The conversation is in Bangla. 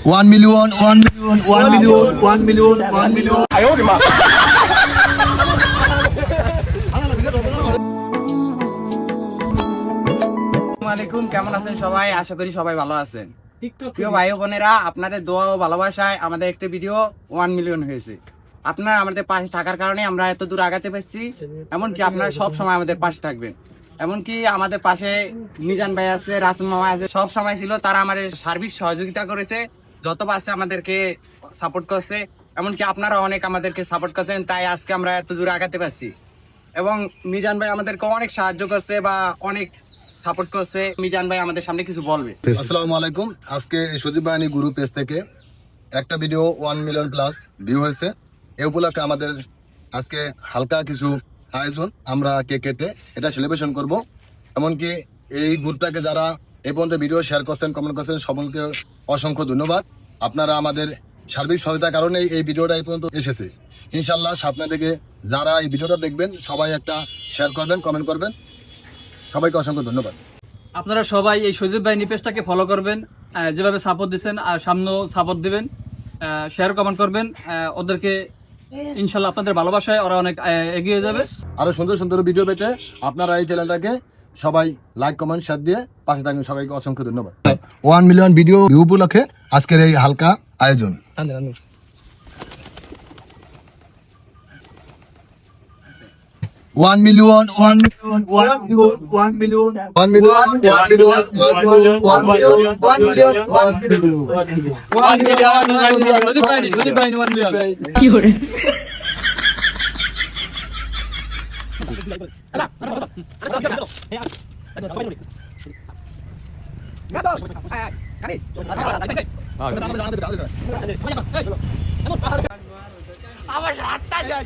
1 million, 1 million, 1 million, 1 million, 1 million. আসসালামু আলাইকুম, কেমন আছেন সবাই? আশা করি সবাই ভালো আছেন। প্রিয় ভাই বোনেরা, আপনাদের দোয়া ও ভালোবাসায় আমাদের একটা ভিডিও 1 মিলিয়ন হয়েছে। আপনারা আমাদের পাশে থাকার কারণে আমরা এত দূর আগাতে পারছি। এমনকি আপনারা সব সময় আমাদের পাশে থাকবেন। এমনকি আমাদের পাশে মিজান ভাই আছে, রাসেল মামা আছে, সব সময় ছিল। তারা আমাদের সার্বিক সহযোগিতা করেছে, যত পাশে আমাদেরকে সাপোর্ট করছে। এমনকি আপনারা অনেক আমাদেরকে সাপোর্ট করছেন, তাই আজকে আমরা এত দূর আগাতে পারছি। এবং মিজান ভাই আমাদেরকে অনেক সাহায্য করছে বা অনেক সাপোর্ট করছে। মিজান ভাই আমাদের সামনে কিছু বলবে। আসসালামু আলাইকুম। আজকে সজীব বাহিনী গুরু পেজ থেকে একটা ভিডিও 1 মিলিয়ন প্লাস ভিউ হয়েছে। এই উপলক্ষে আমাদের আজকে হালকা কিছু আয়োজন, আমরা কেক কেটে এটা সেলিব্রেশন করব। এমনকি এই গ্রুপটাকে যারা এই পর্যন্ত ভিডিও শেয়ার করছেন, কমেন্ট করছেন, সকলকে অসংখ্য ধন্যবাদ। আপনারা আমাদের সার্বিক সহায়তার কারণে এই ভিডিওটা এই পর্যন্ত এসেছে। ইনশাল্লাহ সামনে থেকে যারা এই ভিডিওটা দেখবেন সবাই একটা শেয়ার করবেন, কমেন্ট করবেন। সবাইকে অসংখ্য ধন্যবাদ। আপনারা সবাই এই সজীব বাহিনী পেজটাকে ফলো করবেন, যেভাবে সাপোর্ট দিচ্ছেন আর সামনেও সাপোর্ট দিবেন, শেয়ার কমেন্ট করবেন। ওদেরকে ইনশাল্লাহ আপনাদের ভালোবাসায় ওরা অনেক এগিয়ে যাবে। আরো সুন্দর সুন্দর ভিডিও পেতে আপনারা এই চ্যানেলটাকে সবাই লাইক কমেন্ট শেয়ার দিয়ে পাশে থাকবেন। সবাইকে অসংখ্য ধন্যবাদ। 1 মিলিয়ন ভিডিও ভিউ উপলক্ষে আজকের এই হালকা আয়োজন। 1 million, 1 million, 1 million, 1 million, 1 million, 1 million, 1 million, 1 million, 1 million, 1 million. কি করে আমার হাতটা যায়।